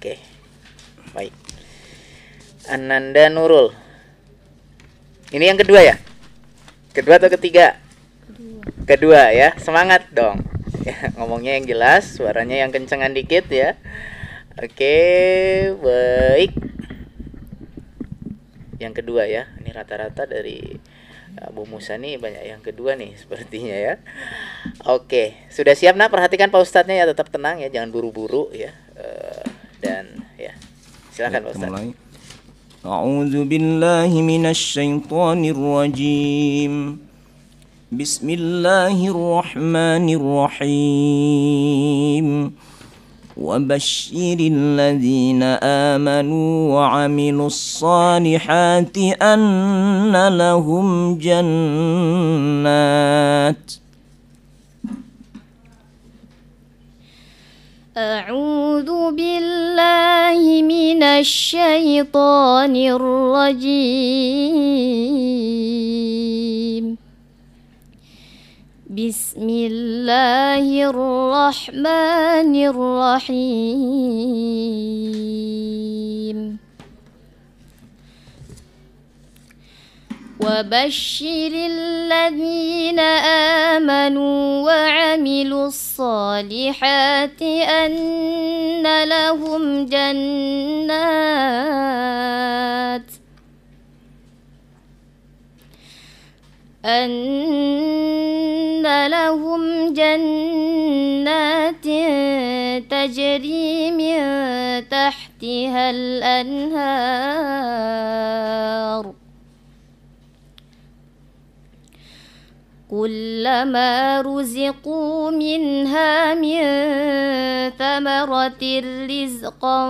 Oke, baik. Ananda Nurul. Ini yang kedua ya? Kedua atau ketiga? Kedua ya, semangat dong. Ya, ngomongnya yang jelas, suaranya yang kencengan dikit ya. Oke, baik. Yang kedua ya, ini rata-rata dari Bu Musa nih banyak yang kedua nih sepertinya ya. Oke, sudah siap nak? Perhatikan Pak Ustadznya ya, tetap tenang ya, jangan buru-buru ya. Dan ya, silakan Pak Ustadz. Mulai. A'udzu billahi minasy syaithanir rajim. Bismillahirrahmanirrahim. وبشر الذين آمنوا وعملوا الصالحات أن لهم جنات أعوذ بالله من الشيطان الرجيم بسم الله الرحمن الرحيم وبشر الذين آمنوا وعملوا الصالحات أن لهم جنات تجري من تحتها الأنهار كلما رزقوا منها من ثمرة رزقا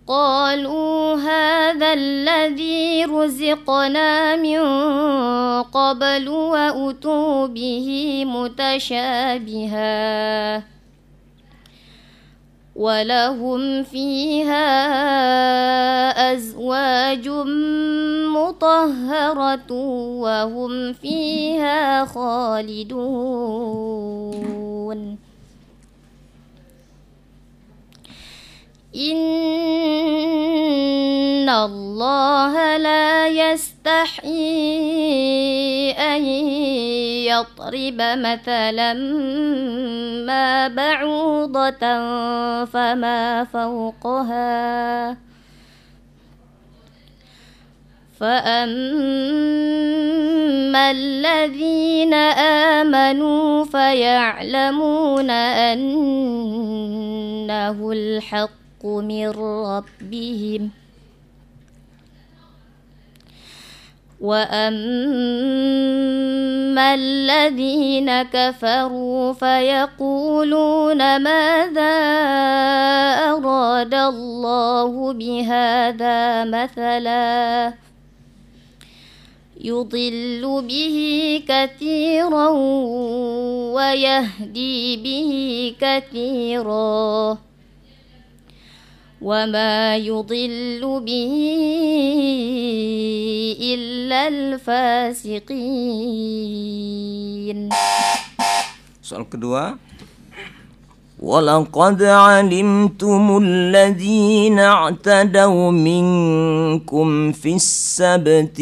قالوا هذا الذي رزقنا من قبل وأتوا به متشابها ولهم فيها أزواج مطهرة وهم فيها خالدون إن الله لا يستحيي أن يضرب مثلا ما بعوضة فما فوقها فأما الذين آمنوا فيعلمون أنه الحق من ربهم وأما الذين كفروا فيقولون ماذا أراد الله بهذا مثلا يضل به كثيرا ويهدي به كثيرا وما يضل به إلا الفاسقين. Soal kedua. ولقد علمتم الذين اعتدوا منكم في السبت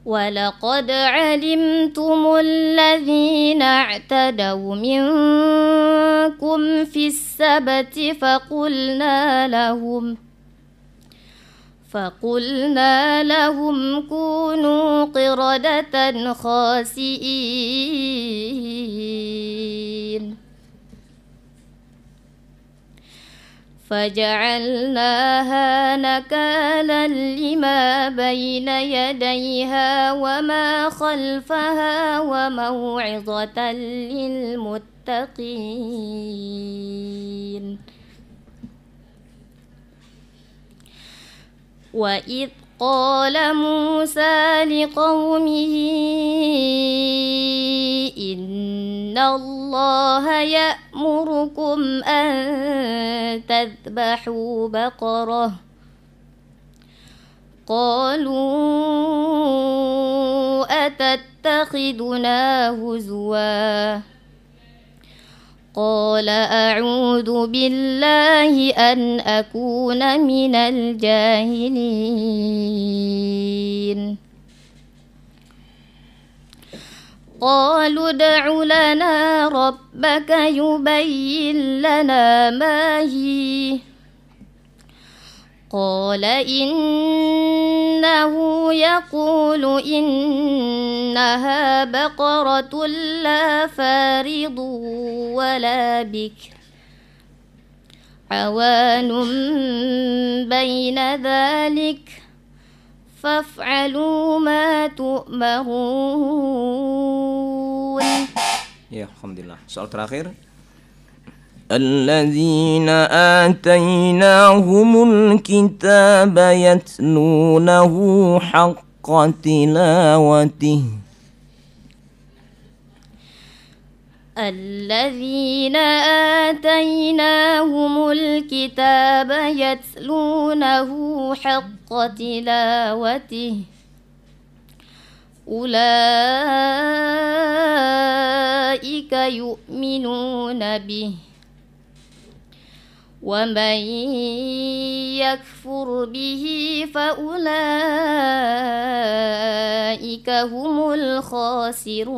ولقد علمتم الذين اعتدوا منكم في السبت فقلنا لهم كونوا قردة خاسئين فجعلناها نكالا لما بين يديها وما خلفها وموعظة للمتقين. وإذ قال موسى لقومه إن الله يأمركم أن تذبحوا بقرة قالوا أتتخذنا هزوا قال أعوذ بالله أن أكون من الجاهلين قالوا ادع لنا ربك يبين لنا ما هي قال إنه يقول إنها بقرة لا فارض ولا بكر عوان بين ذلك فافعلوا ما تؤمرون. Ya, alhamdulillah. Soal terakhir. الذين آتيناهم الكتاب يتلونه حق تلاوته الذين آتيناهم الكتاب يتلونه حق تلاوته أولئك يؤمنون به ومن يكفر به فأولئك هم الخاسرون.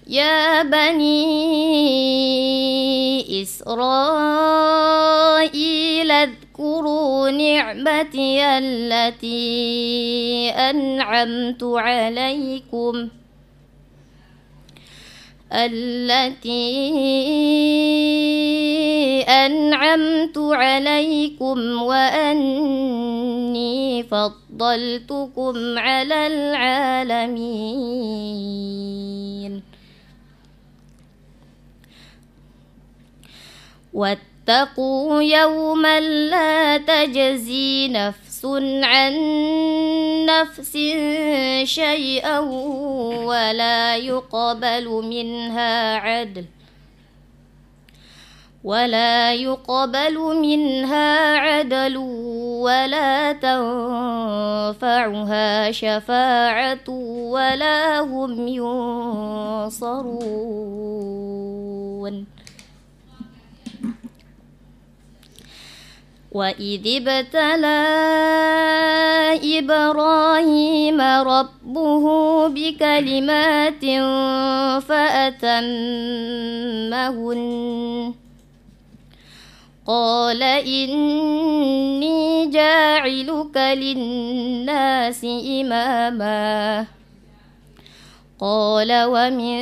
يا بني إسرائيل اذكروا نعمتي التي أنعمت عليكم وأني فضلتكم على العالمين. واتقوا يوما لا تجزي نفس عن نفس شيئا ولا يقبل منها عدل ولا تنفعها شفاعة ولا هم ينصرون. وإذ ابتلى إبراهيم ربه بكلمات فأتمهن قال إني جاعلك للناس إماما قال ومن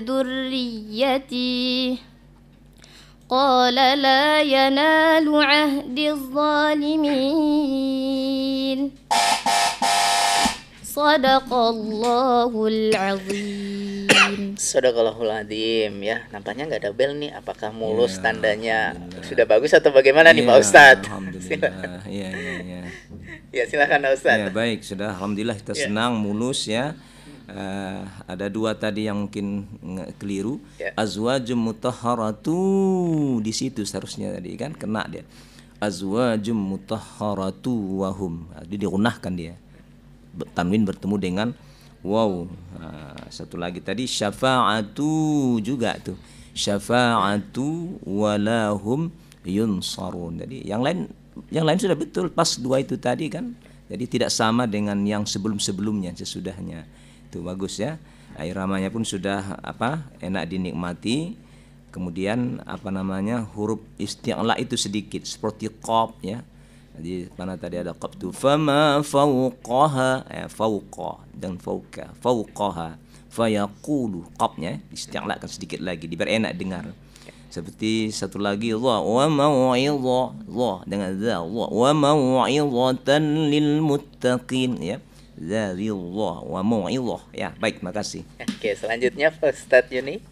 ذريتي قال لا ينال عهد الظالمين. Sadaqallahul azim. Sadaqallahul azim ya. Nampaknya nggak ada bel nih. Apakah mulus tandanya sudah bagus atau bagaimana nih Pak Ustadz? Alhamdulillah. Iya. Ya silakan Pak Ustadz. Ya baik, sudah alhamdulillah kita senang mulus ya. Ada dua tadi yang mungkin keliru. Azwajum mutahharatu di situ seharusnya tadi kan kena dia. Azwajum mutahharatu wahum. Jadi digunahkan dia. Tanwin bertemu dengan waw. Satu lagi tadi syafa'atu juga tuh. Syafa'atu walahum yunsarun. Jadi yang lain sudah betul pas dua itu tadi kan. Jadi tidak sama dengan yang sebelum-sebelumnya sesudahnya. Itu bagus ya. Iramanya pun sudah enak dinikmati. Kemudian huruf isti'la itu sedikit seperti qaf ya. Jadi mana tadi ada qaf tu fama fawqaha fawqa dan fawqaha fayaqulu qafnya isti'lakan sedikit lagi diberi enak dengar. Seperti satu lagi dha wa mau'idha dengan dha wa mau'idhatan lil muttaqin ya. Dzalillah wa mau'idhah. Ya, baik, makasih. Oke, selanjutnya Ustadz Yuni.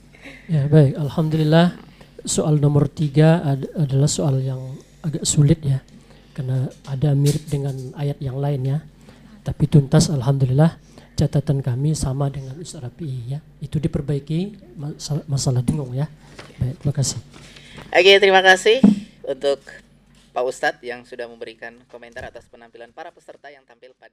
Ya, baik. Alhamdulillah. Soal nomor 3 adalah soal yang agak sulit ya. Karena ada mirip dengan ayat yang lain ya. Tapi tuntas alhamdulillah catatan kami sama dengan Ustaz Rafi'i ya. Itu diperbaiki masalah dengung ya. Baik, terima kasih. Oke, terima kasih untuk Pak Ustadz yang sudah memberikan komentar atas penampilan para peserta yang tampil pada